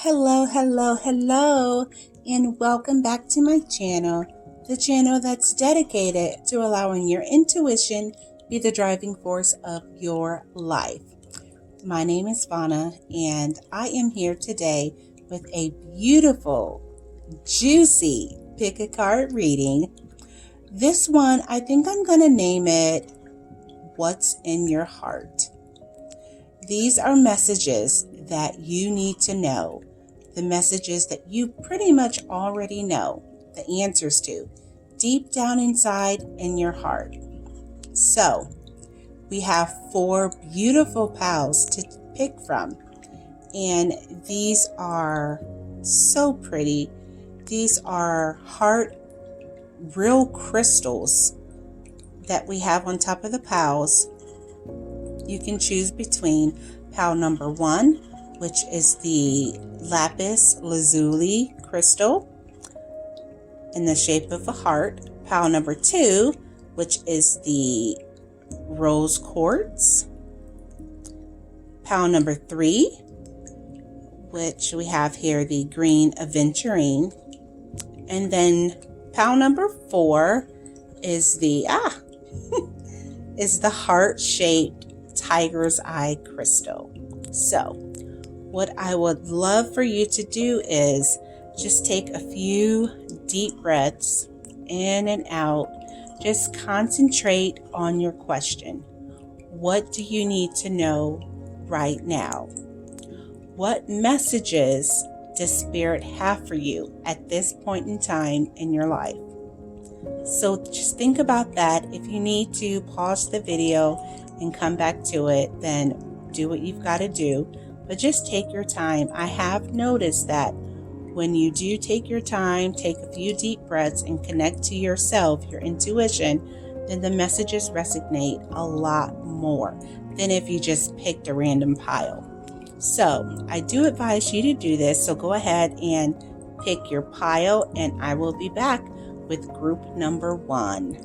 Hello, hello, hello, and welcome back to my channel, the channel that's dedicated to allowing your intuition be the driving force of your life. My name is Vonna, and I am here today with a beautiful, juicy pick a card reading. This one, I think I'm going to name it, What's in Your Heart? These are messages that you need to know, the messages that you pretty much already know the answers to, deep down inside in your heart. So, we have 4 beautiful pals to pick from, and these are so pretty. These are heart real crystals that we have on top of the pals. You can choose between pal number 1, which is the lapis lazuli crystal in the shape of a heart. Pal number 2, which is the rose quartz. Pal number 3, which we have here, the green aventurine. And then pal number 4 is the is the heart-shaped tiger's eye crystal. So what I would love for you to do is just take a few deep breaths in and out. Just concentrate on your question. What do you need to know right now? What messages does Spirit have for you at this point in time in your life? So just think about that. If you need to pause the video and come back to it, then do what you've got to do. But just take your time. I have noticed that when you do take your time, take a few deep breaths and connect to yourself, your intuition, then the messages resonate a lot more than if you just picked a random pile. So I do advise you to do this. So go ahead and pick your pile, and I will be back with group number 1.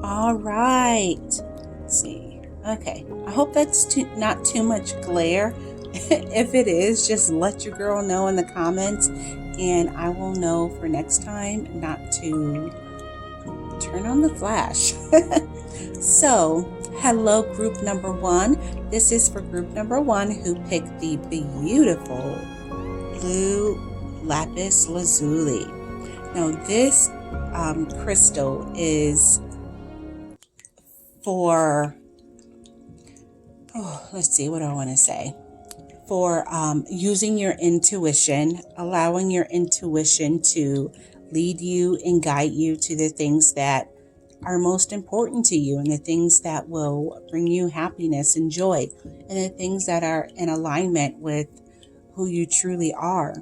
All right. Let's see. Okay. I hope that's not too much glare. If it is, just let your girl know in the comments, and I will know for next time not to turn on the flash. So, hello group number 1. This is for group number 1 who picked the beautiful blue lapis lazuli. Now this crystal is for, let's see, what do I want to say? For using your intuition, allowing your intuition to lead you and guide you to the things that are most important to you, and the things that will bring you happiness and joy, and the things that are in alignment with who you truly are.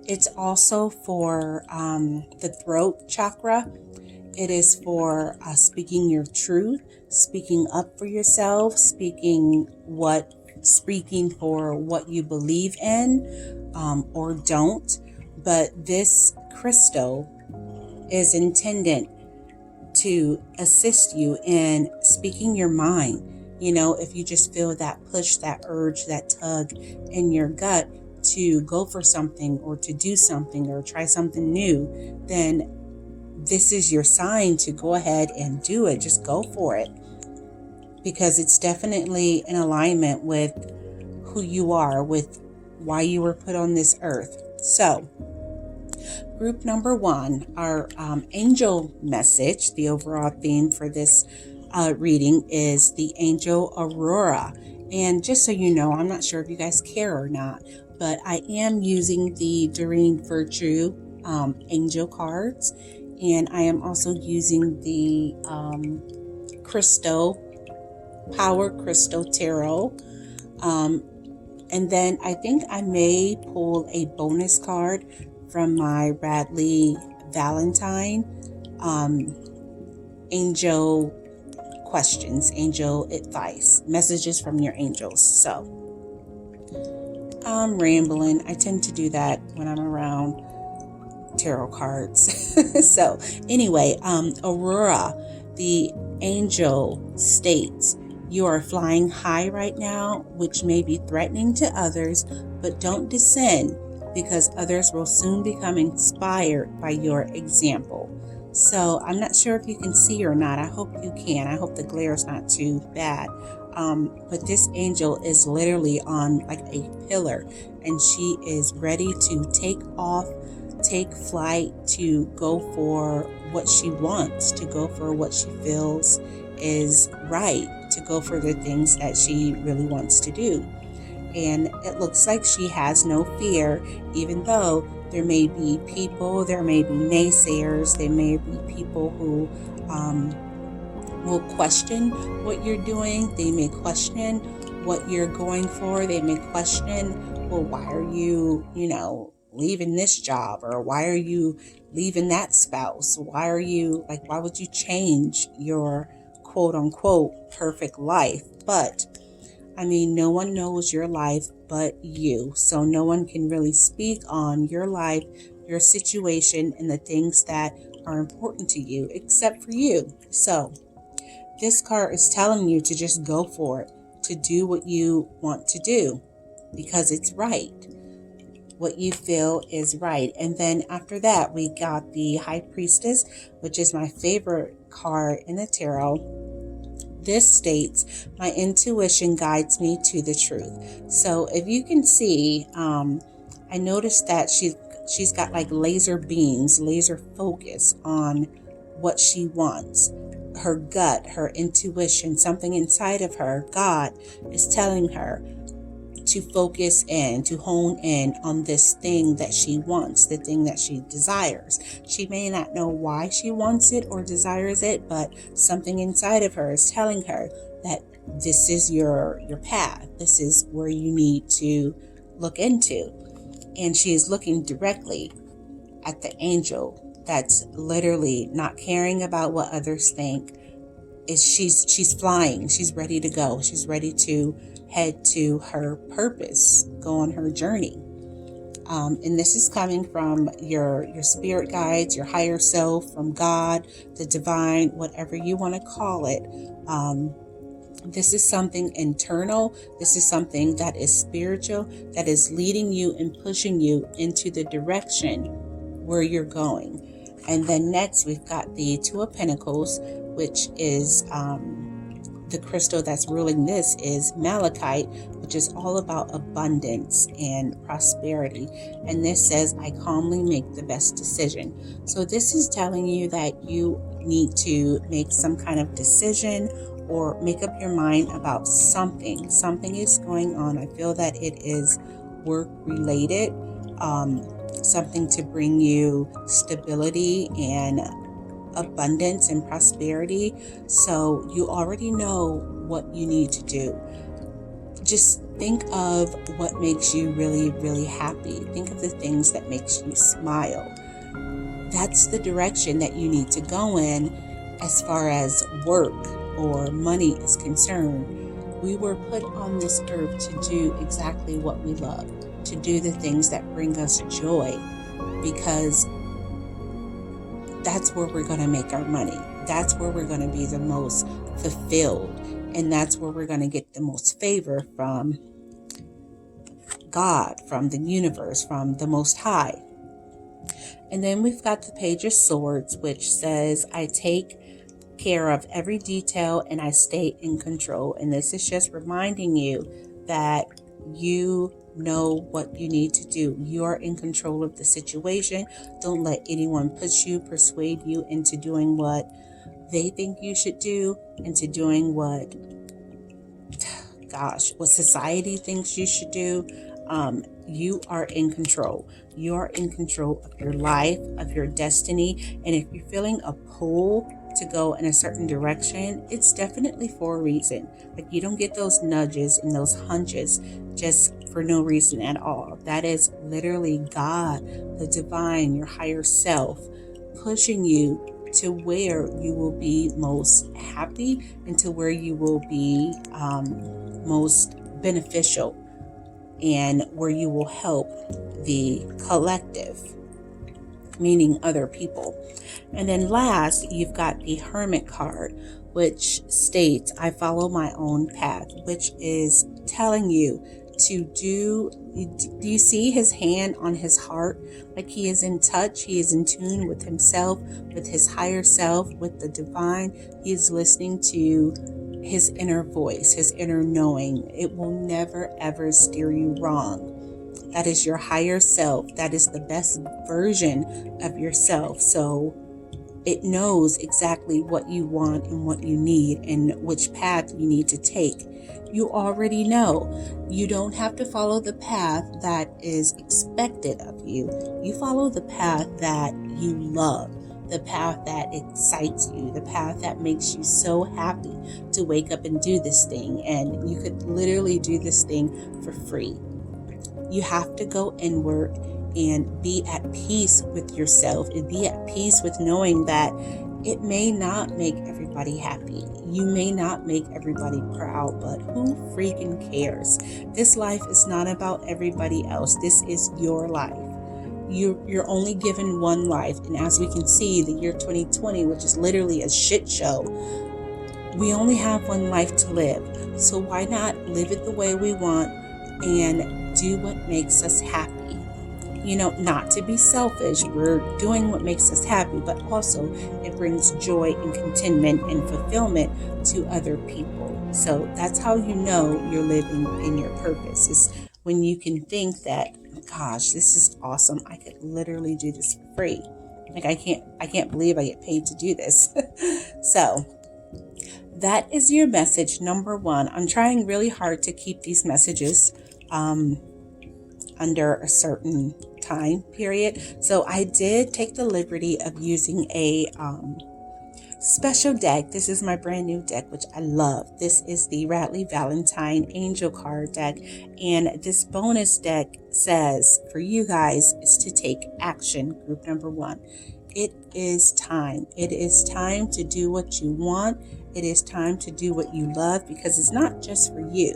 It's also for the throat chakra. It is for speaking your truth, speaking up for yourself, speaking for what you believe in or don't. But this crystal is intended to assist you in speaking your mind. You know, if you just feel that push, that urge, that tug in your gut to go for something or to do something or try something new, then this is your sign to go ahead and do it. Just go for it, because it's definitely in alignment with who you are, with why you were put on this earth. So group number 1, our angel message, the overall theme for this reading is the angel Aurora. And just so you know, I'm not sure if you guys care or not, but I am using the Doreen Virtue angel cards, and I am also using the Power Crystal Tarot. And then I think I may pull a bonus card from my Radley Valentine angel questions, angel advice, messages from your angels. So I'm rambling. I tend to do that when I'm around tarot cards. So anyway, Aurora, the angel, states You are flying high right now, which may be threatening to others, but don't descend, because others will soon become inspired by your example. So I'm not sure if you can see or not. I hope you can. I hope the glare is not too bad. But this angel is literally on like a pillar, and she is ready to take off, take flight, to go for what she wants, to go for what she feels is right, to go for the things that she really wants to do. And it looks like she has no fear, even though there may be people, there may be naysayers, there may be people who will question what you're doing. They may question what you're going for. They may question, well, why are you, leaving this job? Or why are you leaving that spouse? Why would you change your quote unquote perfect life? But no one knows your life but you. So no one can really speak on your life, your situation, and the things that are important to you except for you. So this card is telling you to just go for it, to do what you want to do because it's right. What you feel is right. And then after that, we got the High Priestess, which is my favorite card in the tarot. This states, my intuition guides me to the truth. So if you can see, I noticed that she's got like laser beams, laser focus on what she wants. Her gut, her intuition, something inside of her, God is telling her to focus in, to hone in on this thing that she wants, the thing that she desires. She may not know why she wants it or desires it, but something inside of her is telling her that this is your path. This is where you need to look into. And she is looking directly at the angel that's literally not caring about what others think. She's flying. She's ready to go. She's ready to head to her purpose, go on her journey. And this is coming from your spirit guides, your higher self, from God, the divine, whatever you want to call it. This is something internal. This is something that is spiritual, that is leading you and pushing you into the direction where you're going. And then next we've got the Two of Pentacles, which is the crystal that's ruling this is malachite, which is all about abundance and prosperity. And this says, I calmly make the best decision. So this is telling you that you need to make some kind of decision or make up your mind about something. Something is going on. I feel that it is work related, something to bring you stability and abundance and prosperity. So you already know what you need to do. Just think of what makes you really, really happy. Think of the things that makes you smile. That's the direction that you need to go in as far as work or money is concerned. We were put on this earth to do exactly what we love, to do the things that bring us joy, because that's where we're going to make our money. That's where we're going to be the most fulfilled. And that's where we're going to get the most favor from God, from the universe, from the Most High. And then we've got the Page of Swords, which says, I take care of every detail and I stay in control. And this is just reminding you that you know what you need to do. You are in control of the situation. Don't let anyone push you, persuade you into doing what they think you should do, into doing what society thinks you should do. You are in control. You are in control of your life, of your destiny. And if you're feeling a pull to go in a certain direction, it's definitely for a reason. Like, you don't get those nudges and those hunches just for no reason at all. That is literally God, the divine, your higher self, pushing you to where you will be most happy and to where you will be most beneficial and where you will help the collective, meaning other people. And then last, you've got the Hermit card, which states, I follow my own path, which is telling you to do you see his hand on his heart? Like he is in touch, he is in tune with himself, with his higher self, with the divine. He is listening to his inner voice, his inner knowing. It will never ever steer you wrong. That is your higher self. That is the best version of yourself. So it knows exactly what you want and what you need and which path you need to take. You already know. You don't have to follow the path that is expected of you. You follow the path that you love, the path that excites you, the path that makes you so happy to wake up and do this thing. And you could literally do this thing for free. You have to go inward and be at peace with yourself and be at peace with knowing that it may not make everybody happy. You may not make everybody proud, but who freaking cares? This life is not about everybody else. This is your life. You're only given one life. And as we can see, the year 2020, which is literally a shit show, we only have one life to live. So why not live it the way we want and do what makes us happy? Not to be selfish. We're doing what makes us happy, but also it brings joy and contentment and fulfillment to other people. So that's how you know you're living in your purpose, is when you can think that, gosh, this is awesome. I could literally do this for free. Like I can't believe I get paid to do this. So that is your message number one. I'm trying really hard to keep these messages under a certain time period. So I did take the liberty of using a special deck. This is my brand new deck, which I love. This is the Radley Valentine Angel Card deck. And this bonus deck says for you guys is to take action. Group number one. It is time. It is time to do what you want. It is time to do what you love, because it's not just for you.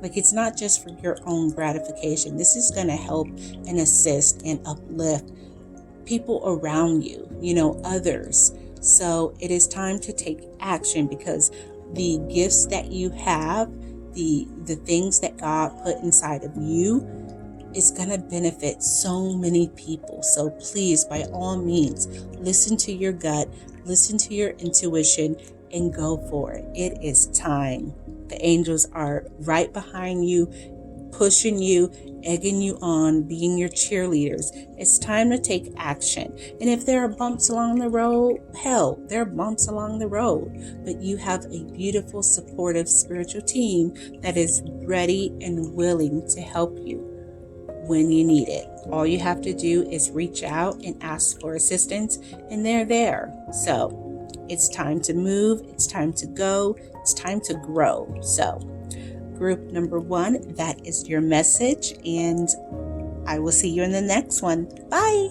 Like, it's not just for your own gratification. This is going to help and assist and uplift people around you, others. So it is time to take action, because the gifts that you have, the things that God put inside of you, is going to benefit so many people. So please, by all means, listen to your gut, listen to your intuition, and go for it. It is time. The angels are right behind you, pushing you, egging you on, being your cheerleaders. It's time to take action. And if there are bumps along the road, hell, there are bumps along the road. But you have a beautiful, supportive spiritual team that is ready and willing to help you when you need it. All you have to do is reach out and ask for assistance, and they're there. So it's time to move. It's time to go. It's time to grow. So group number one, that is your message, and I will see you in the next one. Bye.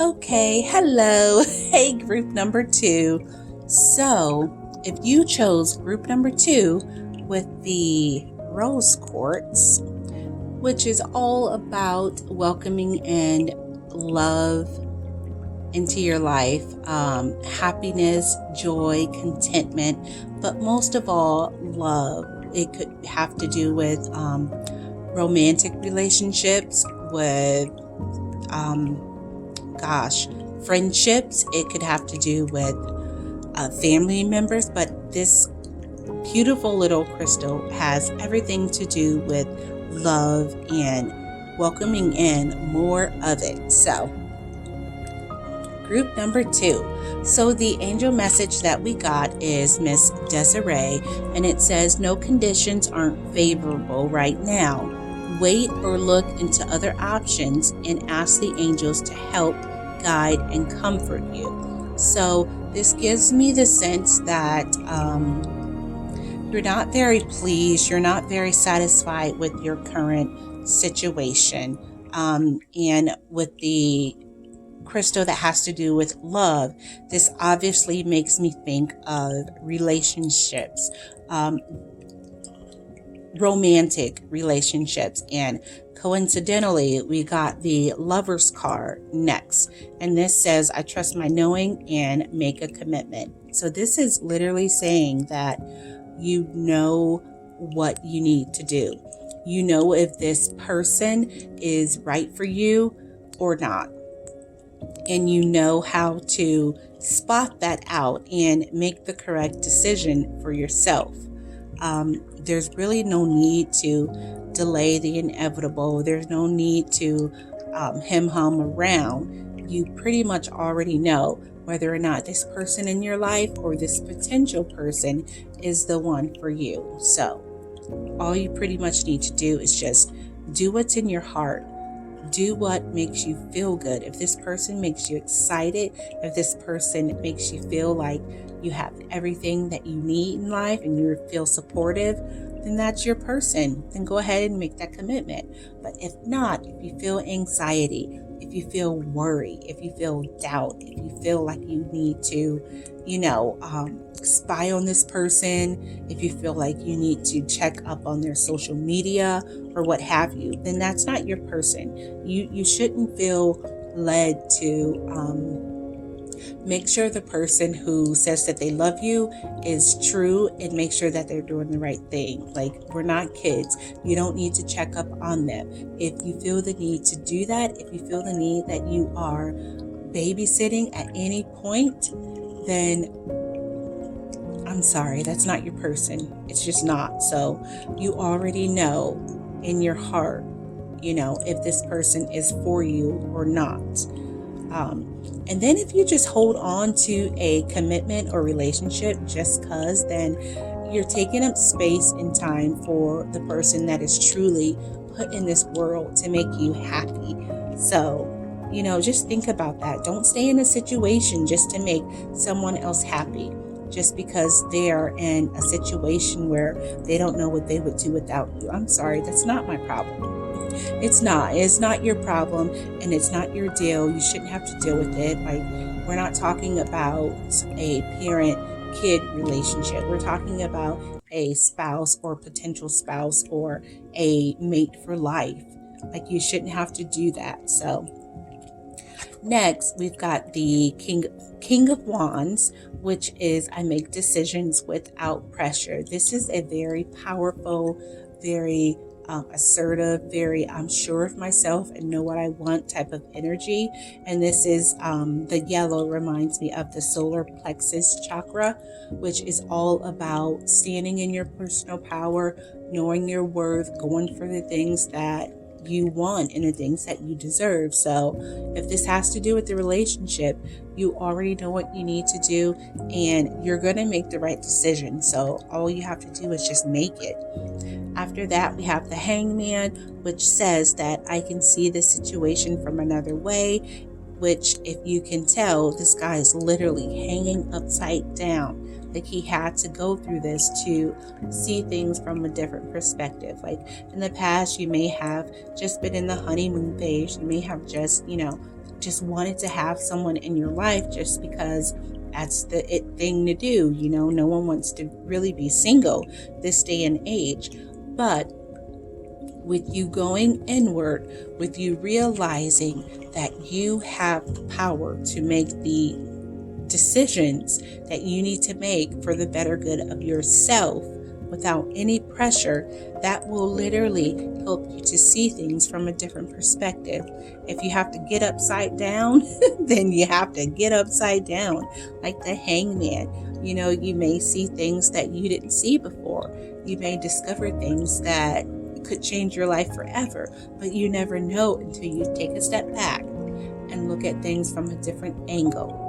Okay, hello. Hey, group number two. So if you chose group number two with the rose quartz, which is all about welcoming and love into your life, happiness, joy, contentment, but most of all, love. It could have to do with romantic relationships, with friendships. It could have to do with family members, but this beautiful little crystal has everything to do with love and welcoming in more of it. So group number two. So the angel message that we got is Miss Desiree, and it says, no conditions aren't favorable right now. Wait or look into other options and ask the angels to help, guide, and comfort you. So this gives me the sense that you're not very pleased, you're not very satisfied with your current situation. And with the crystal that has to do with love, this obviously makes me think of relationships. romantic relationships. And coincidentally, we got the Lover's card next. And this says, I trust my knowing and make a commitment. So this is literally saying that you know what you need to do. You know if this person is right for you or not. And you know how to spot that out and make the correct decision for yourself. There's really no need to delay the inevitable. There's no need to hem-hum around. You pretty much already know whether or not this person in your life or this potential person is the one for you. So all you pretty much need to do is just do what's in your heart. Do what makes you feel good. If this person makes you excited, if this person makes you feel like you have everything that you need in life and you feel supportive, then that's your person. Then go ahead and make that commitment. But if not, if you feel anxiety, if you feel worry, if you feel doubt, if you feel like you need to, spy on this person, if you feel like you need to check up on their social media or what have you, then that's not your person. You shouldn't feel led to make sure the person who says that they love you is true, and make sure that they're doing the right thing. Like, we're not kids. You don't need to check up on them. If you feel the need to do that, if you feel the need that you are babysitting at any point, then I'm sorry, that's not your person. It's just not. So you already know in your heart, if this person is for you or not. And then if you just hold on to a commitment or relationship just cause, then you're taking up space and time for the person that is truly put in this world to make you happy. So, just think about that. Don't stay in a situation just to make someone else happy, just because they are in a situation where they don't know what they would do without you. I'm sorry, that's not my problem. It's not your problem, and it's not your deal. You shouldn't have to deal with it. Like, we're not talking about a parent-kid relationship. We're talking about a spouse or potential spouse or a mate for life. Like, you shouldn't have to do that. So next, we've got the King of Wands, which is I make decisions without pressure. This is a very powerful, very assertive, very I'm sure of myself and know what I want type of energy. And this is the yellow reminds me of the solar plexus chakra, which is all about standing in your personal power, knowing your worth, going for the things that you want and the things that you deserve. So if this has to do with the relationship, you already know what you need to do and you're going to make the right decision. So all you have to do is just make it. After that, we have the Hangman, which says that I can see the situation from another way, which, if you can tell, this guy is literally hanging upside down. Like, he had to go through this to see things from a different perspective. Like, in the past, you may have just been in the honeymoon phase. You may have just wanted to have someone in your life just because that's the it thing to do. No one wants to really be single this day and age. But with you going inward, with you realizing that you have the power to make the decisions that you need to make for the better good of yourself without any pressure, that will literally help you to see things from a different perspective. If you have to get upside down, then you have to get upside down, like the Hangman. You may see things that you didn't see before. You may discover things that could change your life forever, but you never know until you take a step back and look at things from a different angle.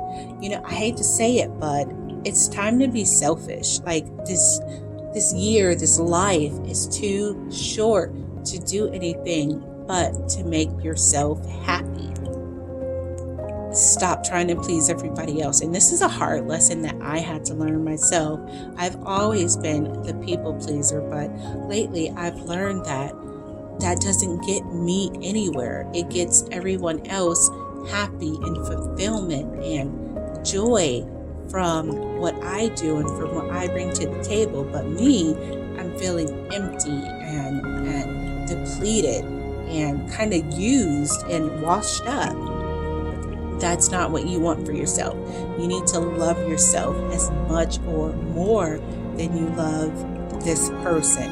I hate to say it, but it's time to be selfish. Like, this year, this life is too short to do anything but to make yourself happy. Stop trying to please everybody else. And this is a hard lesson that I had to learn myself. I've always been the people pleaser, but lately I've learned that doesn't get me anywhere. It gets everyone else happy and fulfillment and joy from what I do and from what I bring to the table. But me, I'm feeling empty and depleted and kind of used and washed up. That's not what you want for yourself. You need to love yourself as much or more than you love this person.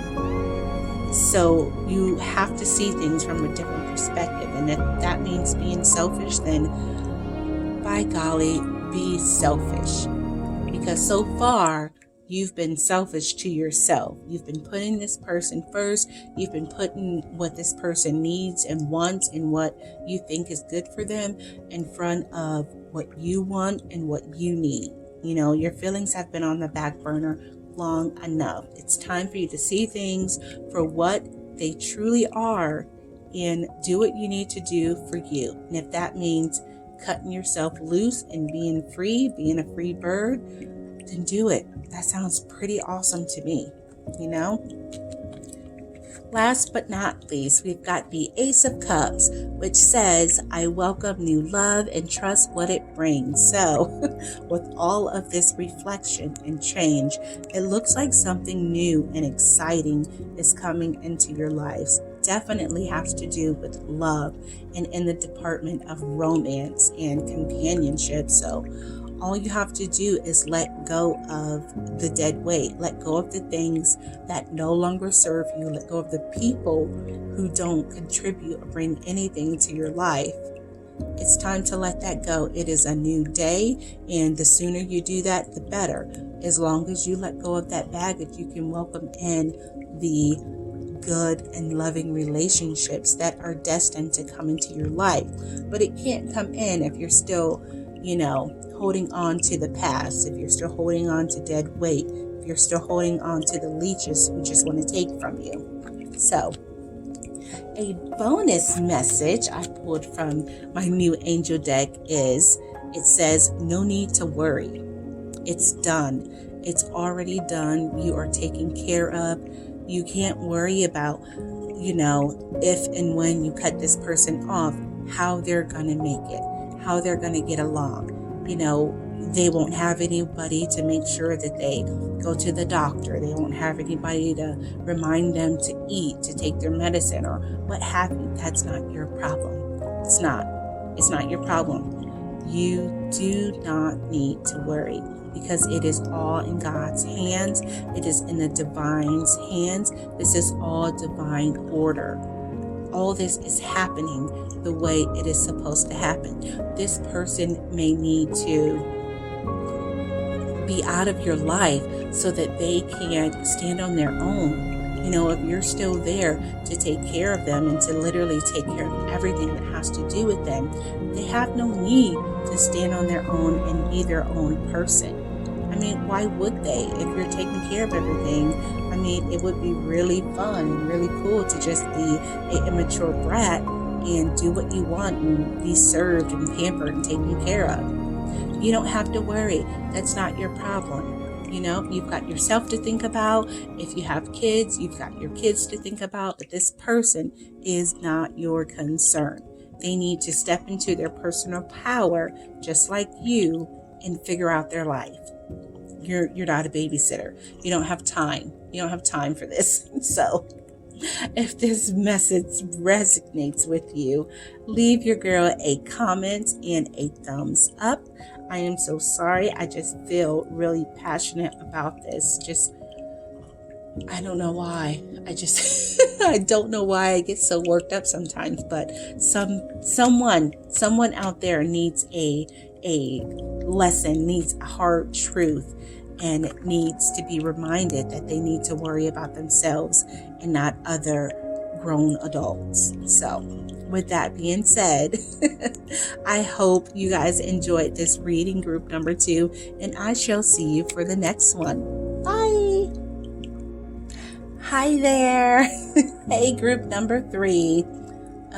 So you have to see things from a different perspective. And if that means being selfish, then by golly, be selfish. Because so far, you've been selfish to yourself. You've been putting this person first. You've been putting what this person needs and wants and what you think is good for them in front of what you want and what you need. You know, your feelings have been on the back burner long enough. It's time for you to see things for what they truly are and do what you need to do for you. And if that means cutting yourself loose and being free, being a free bird, then do it. That sounds pretty awesome to me, you know? Last but not least, we've got the Ace of Cups, which says, I welcome new love and trust what it brings. So with all of this reflection and change, it looks like something new and exciting is coming into your lives. Definitely has to do with love and in the department of romance and companionship. So all you have to do is let go of the dead weight. Let go of the things that no longer serve you. Let go of the people who don't contribute or bring anything to your life. It's time to let that go. It is a new day, and the sooner you do that, the better. As long as you let go of that baggage, you can welcome in the good and loving relationships that are destined to come into your life. But it can't come in if you're still, holding on to the past, if you're still holding on to dead weight, if you're still holding on to the leeches who just want to take from you. So, a bonus message I pulled from my new angel deck is, it says, no need to worry. It's done. It's already done. You are taken care of. You can't worry about, if and when you cut this person off, how they're going to make it, how they're going to get along. They won't have anybody to make sure that they go to the doctor. They won't have anybody to remind them to eat, to take their medicine, or what have you. That's not your problem. It's not. It's not your problem. You do not need to worry, because it is all in God's hands. It is in the divine's hands. This is all divine order. All this is happening the way it is supposed to happen. This person may need to be out of your life so that they can stand on their own. If you're still there to take care of them and to literally take care of everything that has to do with them, they have no need to stand on their own and be their own person. Why would they? If you're taking care of everything, it would be really fun and really cool to just be an immature brat and do what you want and be served and pampered and taken care of. You don't have to worry. That's not your problem. You've got yourself to think about. If you have kids, you've got your kids to think about. But this person is not your concern. They need to step into their personal power just like you and figure out their life. You're not a babysitter. You don't have time. You don't have time for this. So if this message resonates with you, leave your girl a comment and a thumbs up. I am so sorry. I just feel really passionate about this. I don't know why. I don't know why I get so worked up sometimes, but someone out there needs a lesson, needs a hard truth, and needs to be reminded that they need to worry about themselves and not other grown adults. So with that being said, I hope you guys enjoyed this reading, group number 2, and I shall see you for the next one. Bye. Hi there. Hey, group number 3.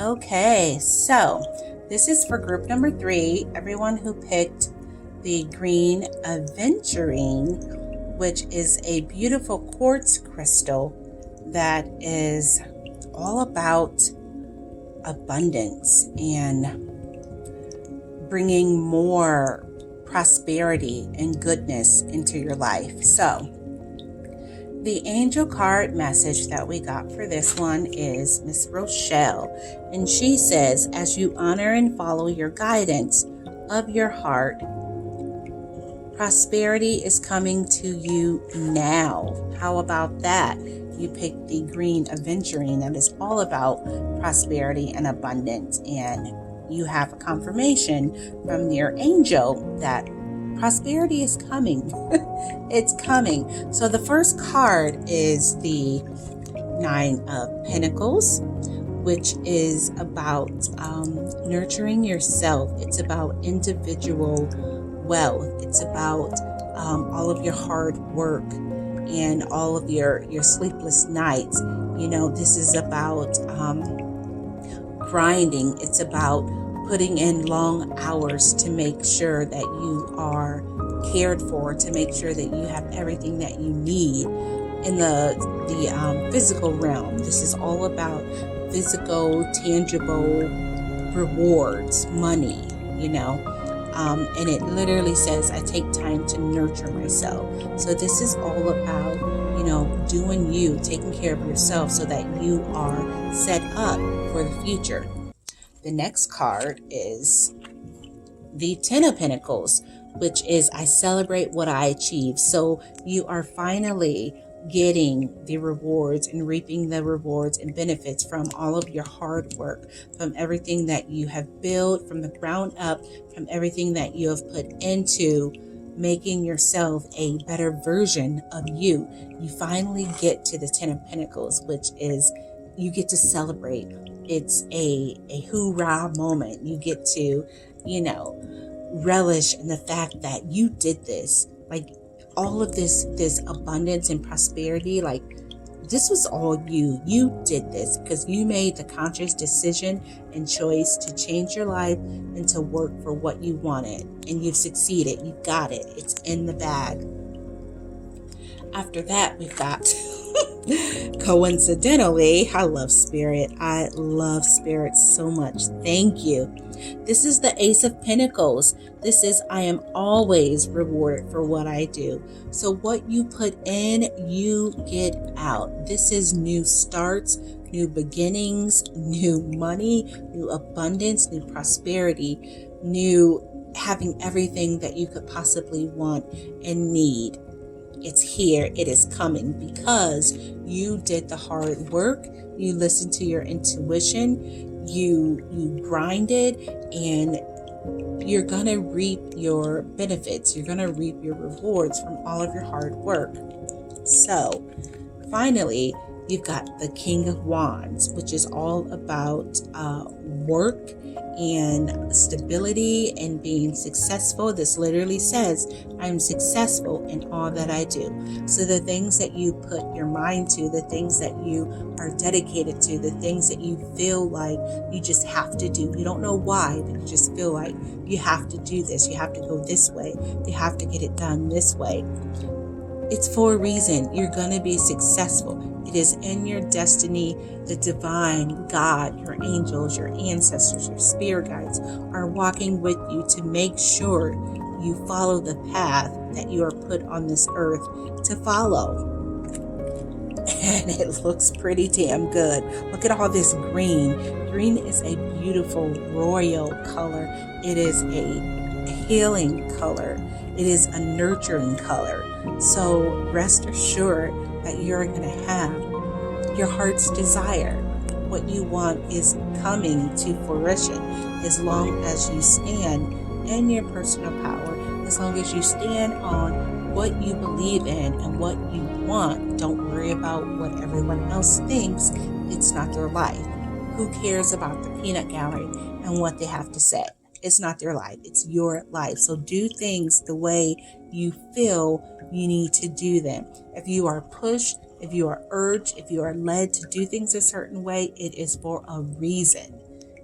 Okay, so this is for group number 3, everyone who picked the green aventurine, which is a beautiful quartz crystal that is all about abundance and bringing more prosperity and goodness into your life. So The angel card message that we got for this one is Miss Rochelle, and she says, as you honor and follow your guidance of your heart, prosperity is coming to you now. How about that? You picked the green aventurine that is all about prosperity and abundance, and you have a confirmation from your angel that prosperity is coming. It's coming. So the first card is the Nine of Pentacles, which is about nurturing yourself. It's about individual wealth. It's about all of your hard work and all of your sleepless nights. You know, this is about grinding. It's about putting in long hours to make sure that you are cared for, to make sure that you have everything that you need in the physical realm. This is all about physical, tangible rewards, money, you know. And it literally says, I take time to nurture myself. So this is all about, you know, doing you, taking care of yourself so that you are set up for the future. The next card is the Ten of Pentacles, which is I celebrate what I achieve. So you are finally getting the rewards and reaping the rewards and benefits from all of your hard work, from everything that you have built from the ground up, from everything that you have put into making yourself a better version of you. You finally get to the Ten of Pentacles, which is you get to celebrate. It's a hoorah moment. You get to, you know, relish in the fact that you did this. Like all of this abundance and prosperity, like this was all you. You did this because you made the conscious decision and choice to change your life and to work for what you wanted. And you've succeeded. You got it. It's in the bag. After that, we've got coincidentally, I love spirit. I love spirit so much. Thank you. This is the Ace of Pentacles. This is I am always rewarded for what I do. So what you put in, you get out. This is new starts, new beginnings, new money, new abundance, new prosperity, new having everything that you could possibly want and need. It's here. It is coming because you did the hard work. You listened to your intuition. You grinded, and you're going to reap your benefits. You're going to reap your rewards from all of your hard work. So finally, you've got the King of Wands, which is all about work and stability and being successful. This literally says, I'm successful in all that I do. So the things that you put your mind to, the things that you are dedicated to, the things that you feel like you just have to do. You don't know why, but you just feel like you have to do this. You have to go this way. You have to get it done this way. It's for a reason. You're going to be successful. It is in your destiny. The divine, God, your angels, your ancestors, your spirit guides are walking with you to make sure you follow the path that you are put on this earth to follow. And it looks pretty damn good. Look at all this green. Green is a beautiful royal color. It is a healing color. It is a nurturing color. So rest assured that you're going to have your heart's desire. What you want is coming to fruition as long as you stand in your personal power, as long as you stand on what you believe in and what you want. Don't worry about what everyone else thinks. It's not their life. Who cares about the peanut gallery and what they have to say? It's not their life. It's your life. So do things the way you feel you need to do them. If you are pushed, if you are urged, if you are led to do things a certain way, it is for a reason.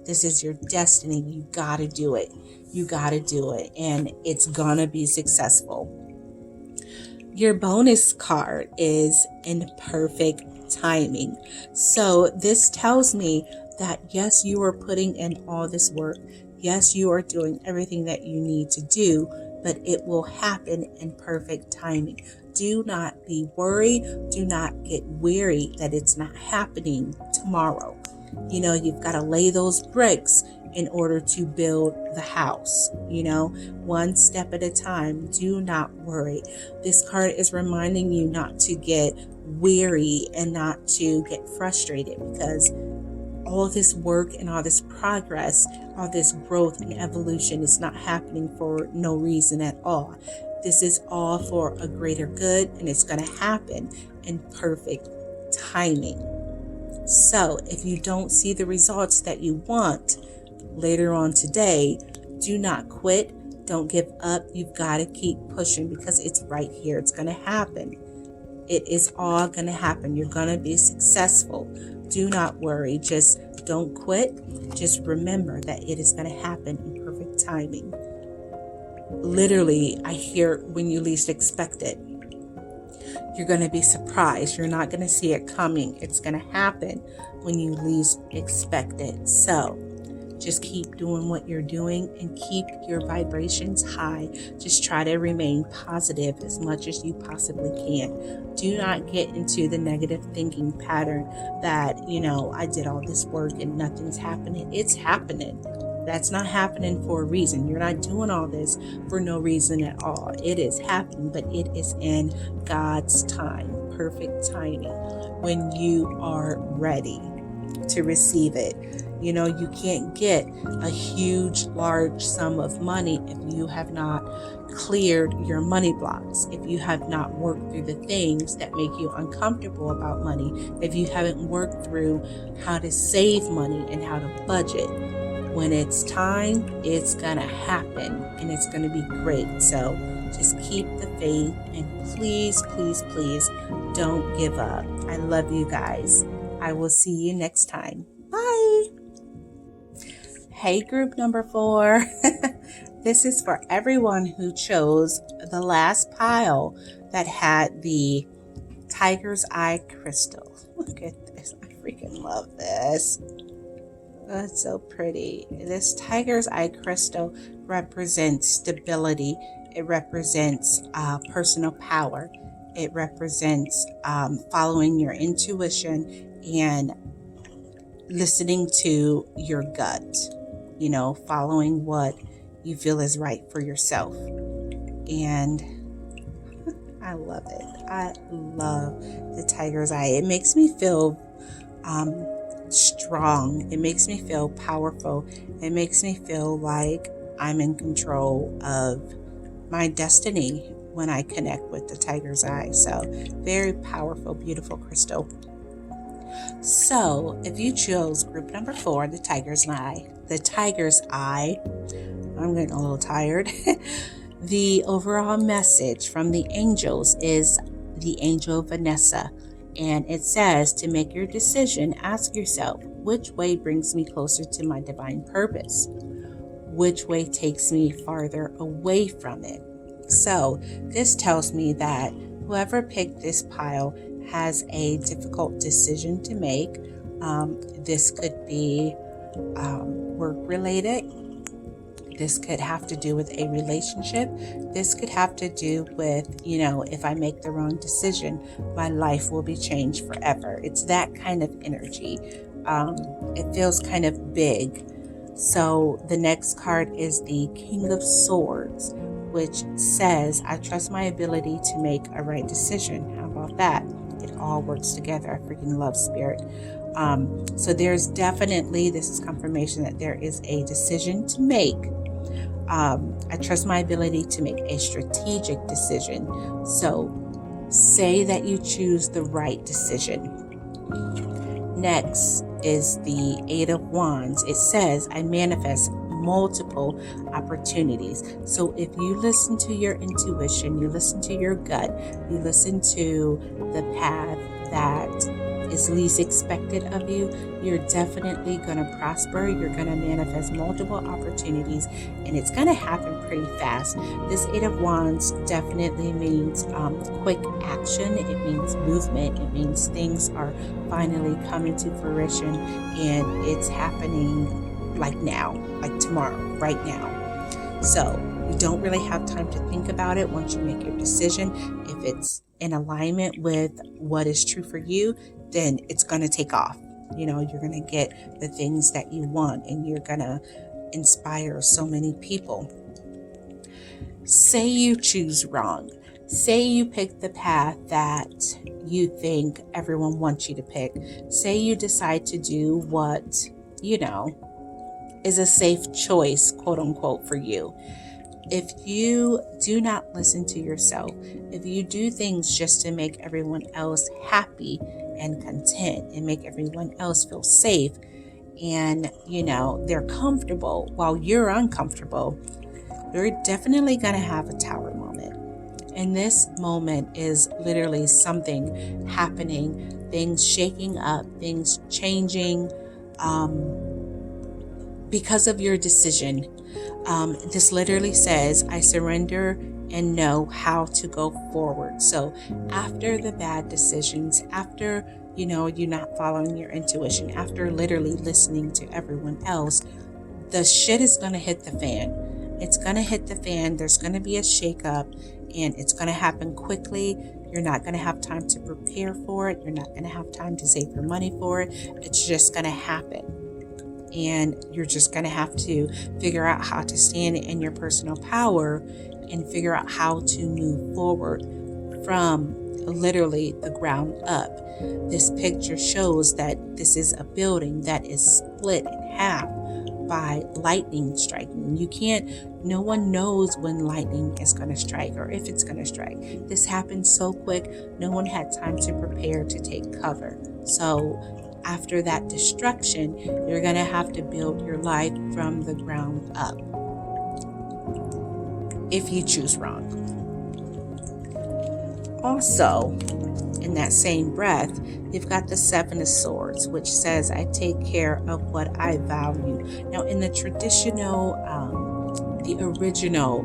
This is your destiny. You got to do it. You got to do it. And it's going to be successful. Your bonus card is in perfect timing. So this tells me that yes, you are putting in all this work. Yes, you are doing everything that you need to do, but it will happen in perfect timing. Do not be worried. Do not get weary that it's not happening tomorrow. You've got to lay those bricks in order to build the house, one step at a time. Do not worry. This card is reminding you not to get weary and not to get frustrated, because all this work and all this progress, all this growth and evolution is not happening for no reason at all. This is all for a greater good, and it's going to happen in perfect timing. So if you don't see the results that you want later on today, do not quit. Don't give up. You've got to keep pushing, because it's right here. It's going to happen. It is all going to happen. You're going to be successful. Do not worry. Just don't quit. Just remember that it is going to happen in perfect timing. Literally, I hear when you least expect it. You're going to be surprised. You're not going to see it coming. It's going to happen when you least expect it. So just keep doing what you're doing and keep your vibrations high. Just try to remain positive as much as you possibly can. Do not get into the negative thinking pattern that, I did all this work and nothing's happening. It's happening. That's not happening for a reason. You're not doing all this for no reason at all. It is happening, but it is in God's time, perfect timing, when you are ready to receive it. You can't get a huge, large sum of money if you have not cleared your money blocks, if you have not worked through the things that make you uncomfortable about money, if you haven't worked through how to save money and how to budget. When it's time, it's gonna happen, and it's gonna be great. So just keep the faith, and please, please, please don't give up. I love you guys. I will see you next time. Bye. Hey, group number 4. This is for everyone who chose the last pile that had the tiger's eye crystal. Look at this. I freaking love this. That's so pretty. This tiger's eye crystal represents stability. It represents personal power. It represents following your intuition and listening to your gut. Following what you feel is right for yourself. And I love it. I love the tiger's eye. It makes me feel strong. It makes me feel powerful. It makes me feel like I'm in control of my destiny when I connect with the tiger's eye. So very powerful, beautiful crystal. So if you chose group number 4, the tiger's eye, I'm getting a little tired. The overall message from the angels is the angel Vanessa. And it says to make your decision, ask yourself, which way brings me closer to my divine purpose? Which way takes me farther away from it? So this tells me that whoever picked this pile has a difficult decision to make. This could be work related. This could have to do with a relationship. This could have to do with, if I make the wrong decision, my life will be changed forever. It's that kind of energy. It feels kind of big. So the next card is the King of Swords, which says, I trust my ability to make a right decision. How about that? It all works together. I freaking love spirit. So there's definitely, this is confirmation that there is a decision to make. I trust my ability to make a strategic decision. So say that you choose the right decision. Next is the 8 of Wands. It says, I manifest multiple opportunities. So if you listen to your intuition, you listen to your gut, you listen to the path that is least expected of you, you're definitely going to prosper. You're going to manifest multiple opportunities, and it's going to happen pretty fast. This 8 of Wands definitely means quick action. It means movement. It means things are finally coming to fruition, and it's happening like now, like tomorrow, right now. So You don't really have time to think about it once you make your decision. If it's in alignment with what is true for you, then it's going to take off. You're going to get the things that you want, and you're going to inspire so many people. Say you choose wrong. Say you pick the path that you think everyone wants you to pick. Say you decide to do what, is a safe choice, quote unquote, for you. If you do not listen to yourself, if you do things just to make everyone else happy and content and make everyone else feel safe, and, they're comfortable while you're uncomfortable, you're definitely going to have a tower moment. And this moment is literally something happening, things shaking up, things changing because of your decision. This literally says, I surrender and know how to go forward. So after the bad decisions, after, you're not following your intuition, after literally listening to everyone else, the shit is going to hit the fan. It's going to hit the fan. There's going to be a shakeup, and it's going to happen quickly. You're not going to have time to prepare for it. You're not going to have time to save your money for it. It's just going to happen. And you're just going to have to figure out how to stand in your personal power and figure out how to move forward from literally the ground up. This picture shows that this is a building that is split in half by lightning striking. No one knows when lightning is going to strike or if it's going to strike. This happened so quick, no one had time to prepare to take cover. So after that destruction, you're going to have to build your life from the ground up if you choose wrong. Also, in that same breath, you've got the Seven of Swords, which says, I take care of what I value. Now, in the traditional, the original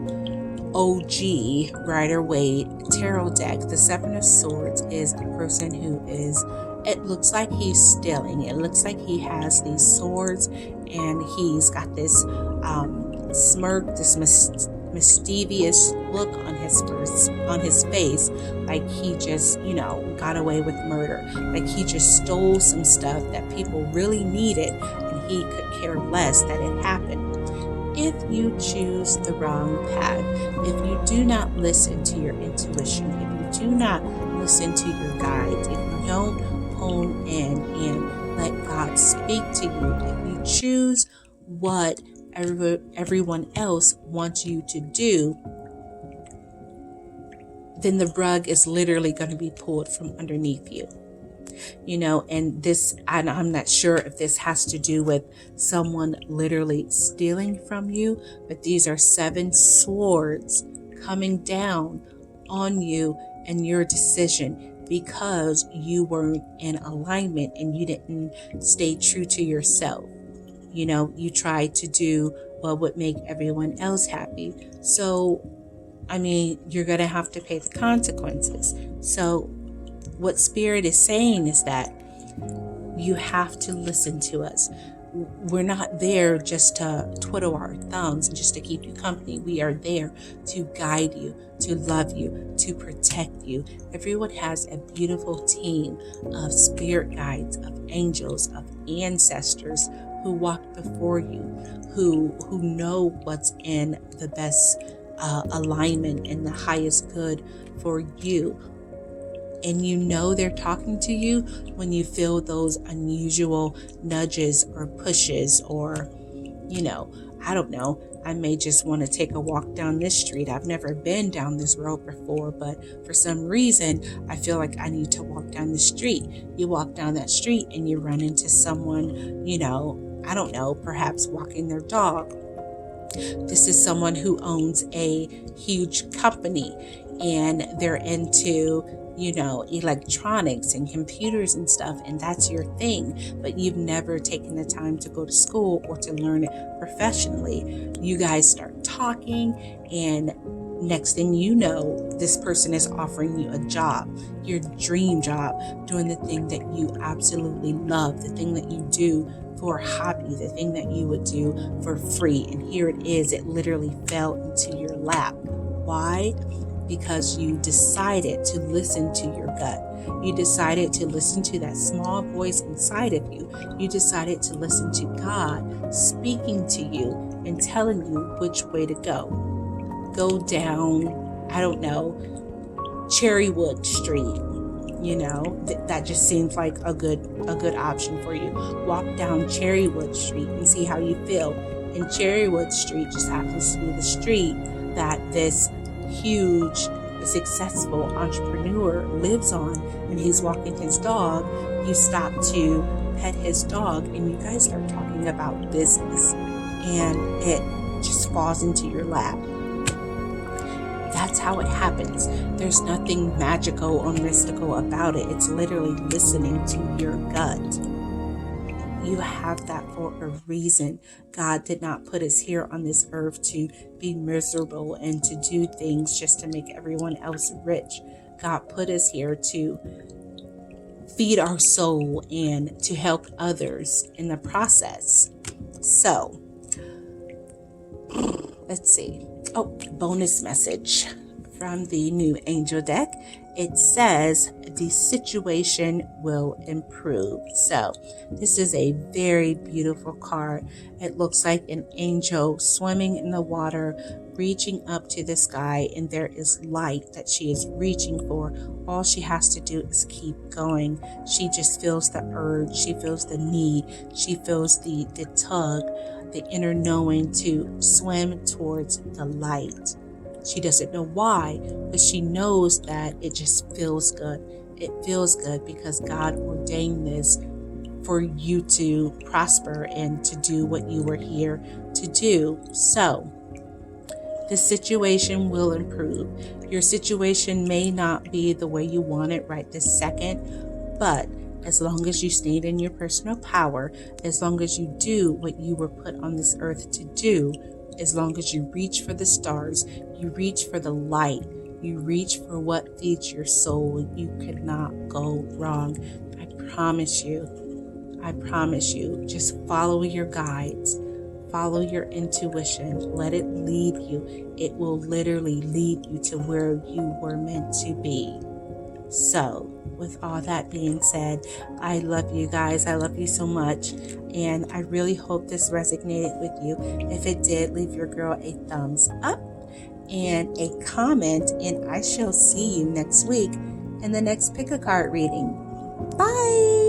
OG Rider-Waite tarot deck, the Seven of Swords is a person who is, it looks like he's stealing. It looks like he has these swords and he's got this smirk, this mischievous look on his face, like he just, got away with murder. Like he just stole some stuff that people really needed and he could care less that it happened. If you choose the wrong path, if you do not listen to your intuition, if you do not listen to your guides, if you don't hone in and let God speak to you, if you choose what everyone else wants you to do, then the rug is literally going to be pulled from underneath you. And this, and I'm not sure if this has to do with someone literally stealing from you, but these are 7 swords coming down on you and your decision because you weren't in alignment and you didn't stay true to yourself. You tried to do what would make everyone else happy. So, you're going to have to pay the consequences. So what Spirit is saying is that you have to listen to us. We're not there just to twiddle our thumbs and just to keep you company. We are there to guide you, to love you, to protect you. Everyone has a beautiful team of spirit guides, of angels, of ancestors who walk before you, who know what's in the best alignment and the highest good for you. And they're talking to you when you feel those unusual nudges or pushes or, I don't know. I may just want to take a walk down this street. I've never been down this road before, but for some reason, I feel like I need to walk down the street. You walk down that street and you run into someone, I don't know, perhaps walking their dog. This is someone who owns a huge company and they're into electronics and computers and stuff, and that's your thing, but you've never taken the time to go to school or to learn it professionally. You guys start talking, and next thing you know, this person is offering you a job, your dream job, doing the thing that you absolutely love, the thing that you do for a hobby, the thing that you would do for free. And here it is, it literally fell into your lap. Why? Because you decided to listen to your gut. You decided to listen to that small voice inside of you. You decided to listen to God speaking to you and telling you which way to go. Go down, I don't know, Cherrywood Street. That just seems like a good option for you. Walk down Cherrywood Street and see how you feel. And Cherrywood Street just happens to be the street that this huge, successful entrepreneur lives on, and he's walking his dog. You stop to pet his dog, and you guys start talking about business, and it just falls into your lap. That's how it happens. There's nothing magical or mystical about it. It's literally listening to your gut. You have that for a reason. God did not put us here on this earth to be miserable and to do things just to make everyone else rich. God put us here to feed our soul and to help others in the process. So, let's see. Bonus message from the new angel deck. It says the situation will improve. So this is a very beautiful card. It looks like an angel swimming in the water, reaching up to the sky, and there is light that she is reaching for. All she has to do is keep going. She just feels the urge. She feels the need. She feels the tug, the inner knowing to swim towards the light. She doesn't know why, but she knows that it just feels good. It feels good because God ordained this for you to prosper and to do what you were here to do. So, the situation will improve. Your situation may not be the way you want it right this second, but as long as you stayed in your personal power, as long as you do what you were put on this earth to do, as long as you reach for the stars, you reach for the light, you reach for what feeds your soul, you cannot go wrong. I promise you, just follow your guides, follow your intuition, let it lead you. It will literally lead you to where you were meant to be. So, with all that being said, I love you guys. I love you so much. And I really hope this resonated with you. If it did, leave your girl a thumbs up and a comment. And I shall see you next week in the next pick a card reading. Bye.